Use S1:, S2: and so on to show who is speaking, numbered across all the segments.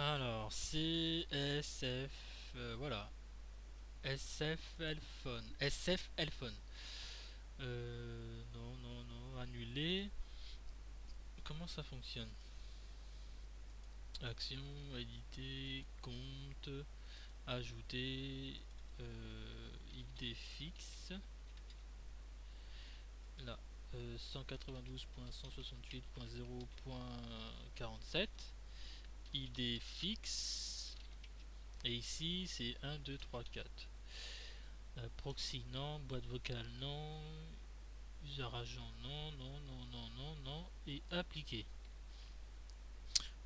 S1: Alors, CSF, voilà. SFL Phone. SFL Phone. Non, non, non, annulé. Comment ça fonctionne? Action, éditer, compte, ajouter, ID fixe. Là, 192.168.0.47. ID fixe. Et ici, c'est 1, 2, 3, 4. Proxy, non. Boîte vocale, non. User agent, non, non, non, non, non, non. Et appliquer.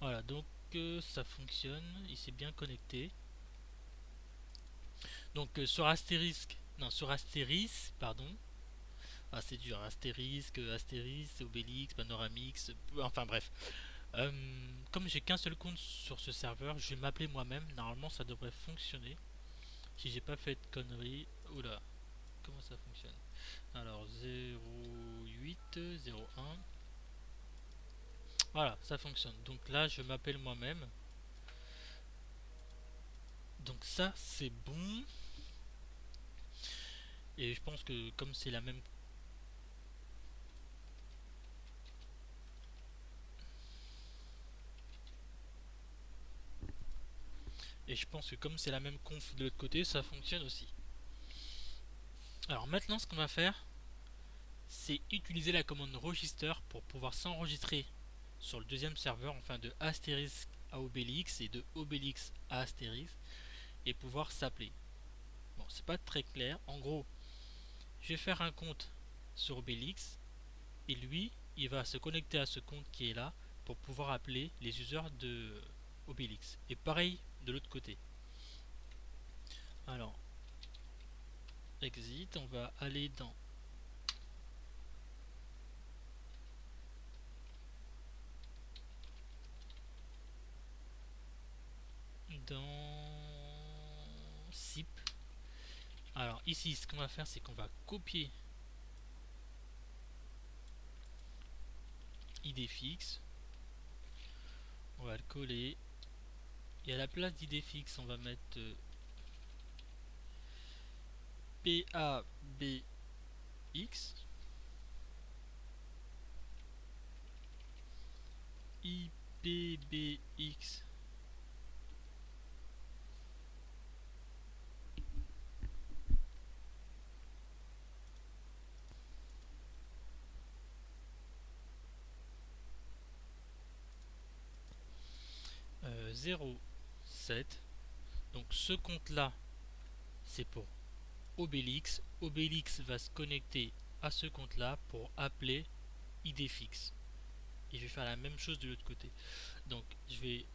S1: Voilà, donc ça fonctionne. Il s'est bien connecté. Donc sur Astérisque, non, sur Astéris, pardon. Ah, c'est dur. Astérisque, Astérix, Obélix, Panoramix, enfin bref. Euh, Comme j'ai qu'un seul compte sur ce serveur, je vais m'appeler moi-même. Normalement, ça devrait fonctionner. Si j'ai pas fait de conneries. Oula, comment ça fonctionne? Alors 08 01. Voilà, ça fonctionne. Donc là, je m'appelle moi-même. Donc ça, c'est bon. Et je pense que comme c'est la même. Et je pense que comme c'est la même conf de l'autre côté, ça fonctionne aussi. Alors maintenant, ce qu'on va faire, c'est utiliser la commande register pour pouvoir s'enregistrer sur le deuxième serveur, enfin de Astérisque à Obélix et de Obélix à Astérix, et pouvoir s'appeler. Bon, c'est pas très clair. En gros, je vais faire un compte sur Obélix, et lui, il va se connecter à ce compte qui est là pour pouvoir appeler les users de Obélix. Et pareil de l'autre côté. Alors, exit, on va aller dans SIP. Alors ici, ce qu'on va faire, c'est qu'on va copier ID fixe, on va le coller, et à la place d'ID fixe, on va mettre PABX, IPBX 07. Donc ce compte-là, c'est pour Obélix. Obélix va se connecter à ce compte-là pour appeler ID fixe. Et je vais faire la même chose de l'autre côté. Donc je vais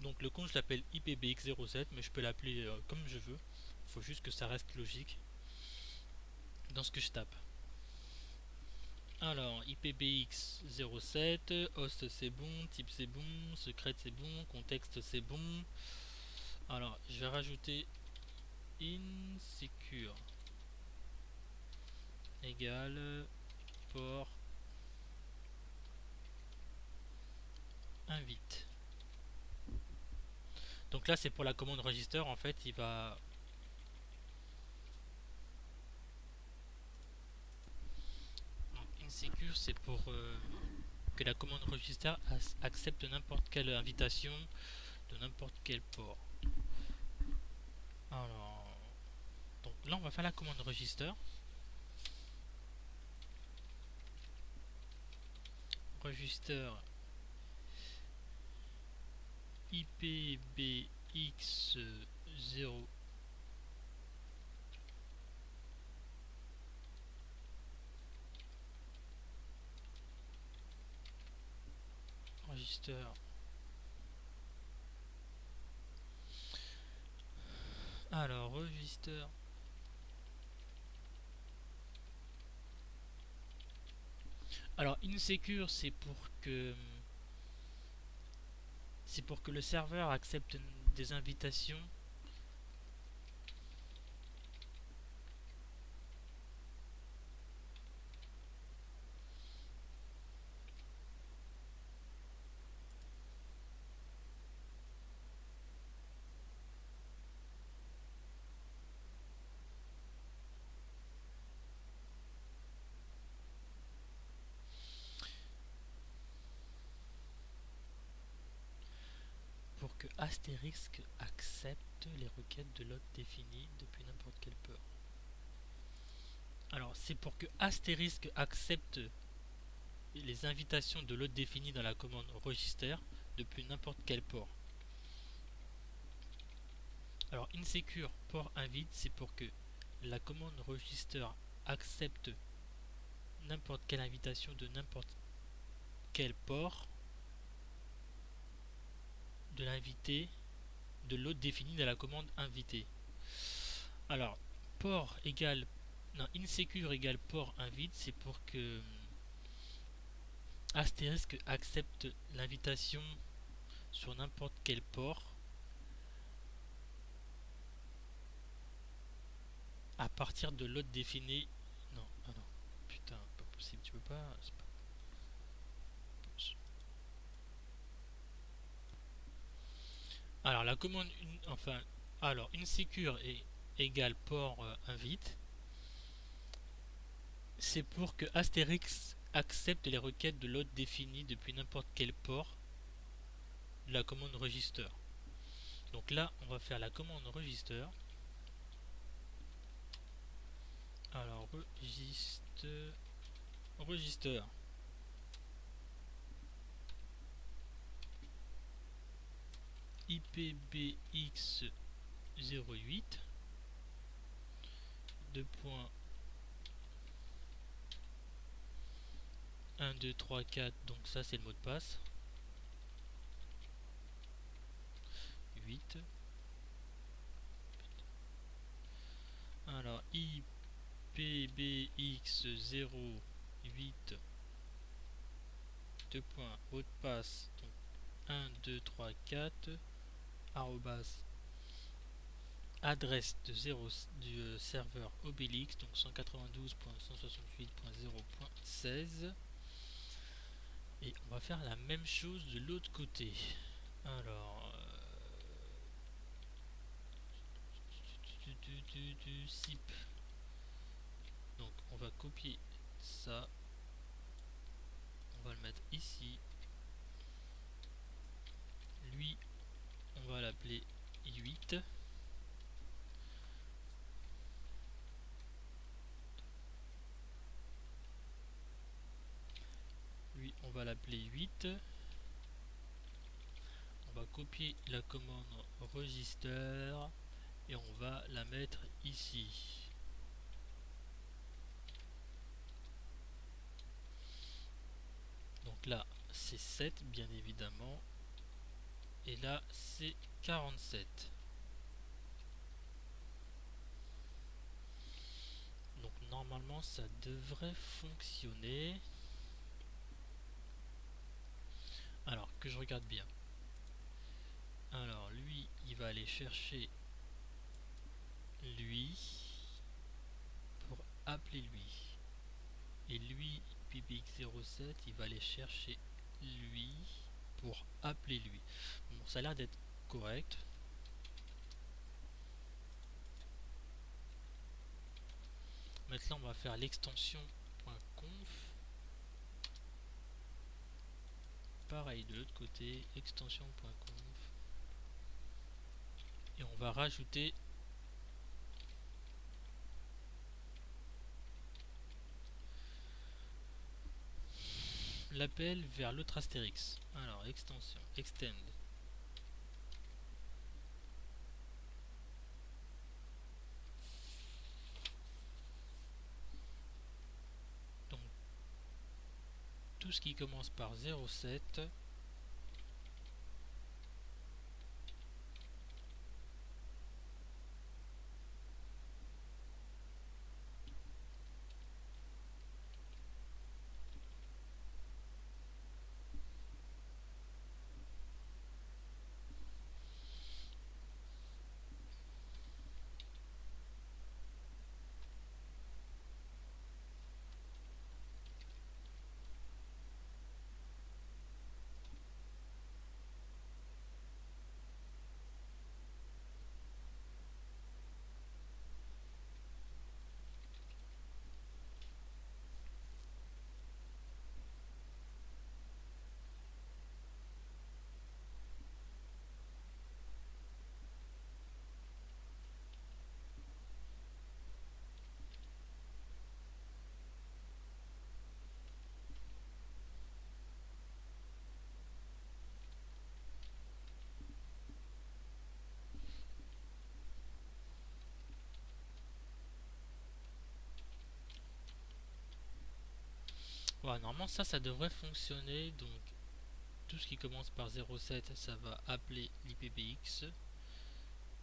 S1: donc le compte je l'appelle IPBX07, mais je peux l'appeler comme je veux. Il faut juste que ça reste logique dans ce que je tape. Alors IPBX07, host c'est bon, type c'est bon, secret c'est bon, contexte c'est bon. Alors je vais rajouter insecure égale port invite. Donc là c'est pour la commande register, en fait il va. Donc insecure c'est pour que la commande register accepte n'importe quelle invitation de n'importe quel port. Alors, donc là on va faire la commande register. Register IPBX0 register. Alors register. Alors insecure c'est pour que le serveur accepte des invitations. que astérisque accepte les requêtes de load définies depuis n'importe quel port. Alors c'est pour que astérisque accepte les invitations de load définies dans la commande register depuis n'importe quel port. Alors insecure port invite, c'est pour que la commande register accepte n'importe quelle invitation de n'importe quel port de l'invité de l'autre défini dans la commande invité. Alors port égale insecure égale port invite, c'est pour que astérisque accepte l'invitation sur n'importe quel port à partir de l'autre défini. Non, ah non, putain, pas possible, tu peux pas. C'est pas... Alors la commande, alors insecure est égale port invite, c'est pour que Astérix accepte les requêtes de load définies depuis n'importe quel port de la commande register. Donc là, on va faire la commande register. Alors register IPBX08 2.1234, donc ça c'est le mot de passe. 8. Alors IPBX08 mot de passe, donc 1234 arrobas adresse du serveur Obélix, donc 192.168.0.16, et on va faire la même chose de l'autre côté. Alors zip, donc on va copier ça, on va le mettre ici, lui on va l'appeler 8, lui on va l'appeler 8, on va copier la commande register et on va la mettre ici. Donc là c'est 7 bien évidemment, et là c'est 47. Donc normalement ça devrait fonctionner. Alors que je regarde bien. Alors lui il va aller chercher lui pour appeler lui, et lui PBX07 il va aller chercher lui pour appeler lui. Bon, ça a l'air d'être correct. Maintenant on va faire l'extension .conf. Pareil de l'autre côté, extension.conf, et on va rajouter l'appel vers l'autre astérix. Alors extension extend donc tout ce qui commence par 07 . Voilà, normalement ça devrait fonctionner. Donc tout ce qui commence par 07, ça va appeler l'IPBX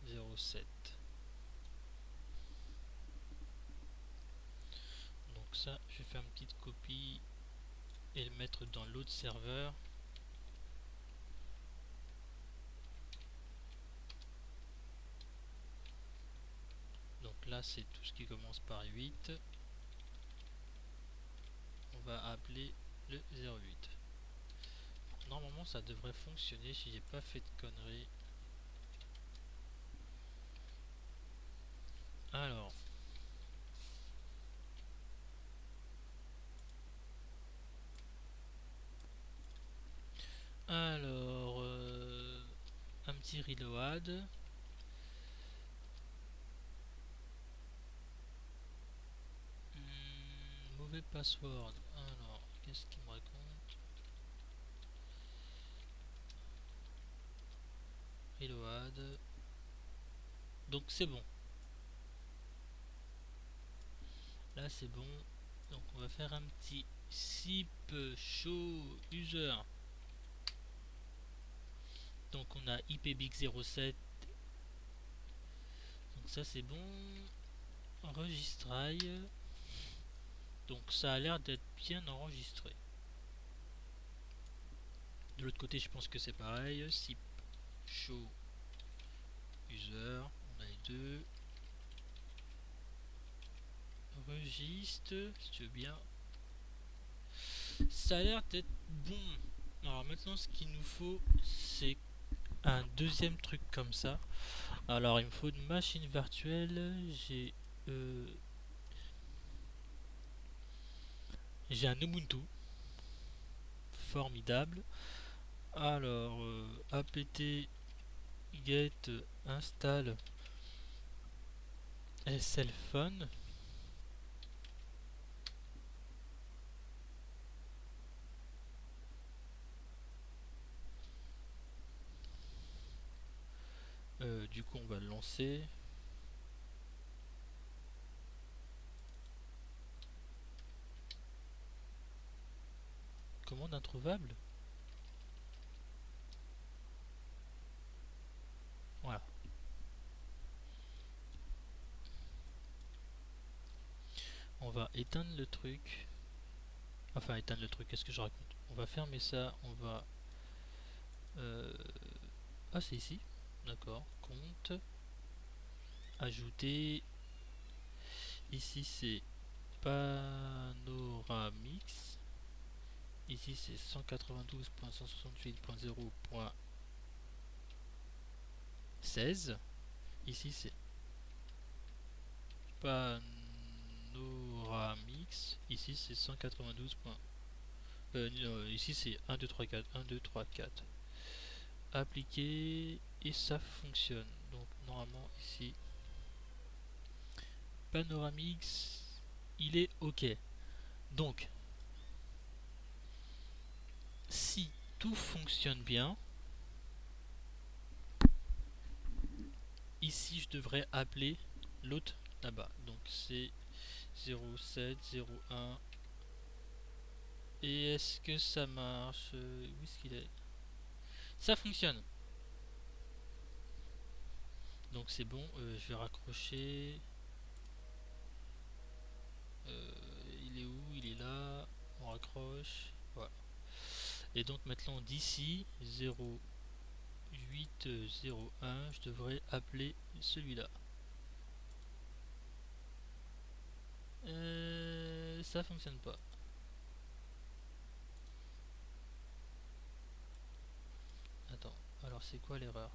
S1: 07. Donc ça, je vais faire une petite copie et le mettre dans l'autre serveur. Donc là, c'est tout ce qui commence par 8. On va appeler le 08. Normalement, ça devrait fonctionner si j'ai pas fait de conneries. Alors, un petit reload. Mauvais password. Alors, qu'est-ce qu'il me raconte? Reload. Donc c'est bon. Là c'est bon. Donc on va faire un petit zip show user. Donc on a IPBX 07. Donc ça c'est bon. Enregistrai. Donc ça a l'air d'être bien enregistré. De l'autre côté je pense que c'est pareil. Zip show user. On a les deux. Registre, si tu veux bien. Ça a l'air d'être bon. Alors maintenant ce qu'il nous faut c'est un deuxième truc comme ça. Alors il me faut une machine virtuelle. J'ai un Ubuntu formidable. Alors apt get install slphone. Du coup on va le lancer. Commande introuvable. Voilà. On va éteindre le truc. Enfin éteindre le truc, qu'est-ce que je raconte? On va fermer ça, on va... Ah c'est ici. D'accord. Compte. Ajouter. Ici c'est Panoramix. Ici c'est 192.168.0.16. Ici c'est Panoramix. Ici c'est 192. Ici c'est 1, 2, 3, 4. 1, 2, 3, 4. Appliquer et ça fonctionne. Donc normalement ici Panoramix il est ok. Donc si tout fonctionne bien, ici je devrais appeler l'autre là-bas. Donc c'est 07, 01. Et est-ce que ça marche? Où est-ce qu'il est? Ça fonctionne. Donc c'est bon, je vais raccrocher. Il est où? Il est là. On raccroche. Voilà. Et donc maintenant d'ici 0801, je devrais appeler celui-là. Ça fonctionne pas. Attends, alors c'est quoi l'erreur?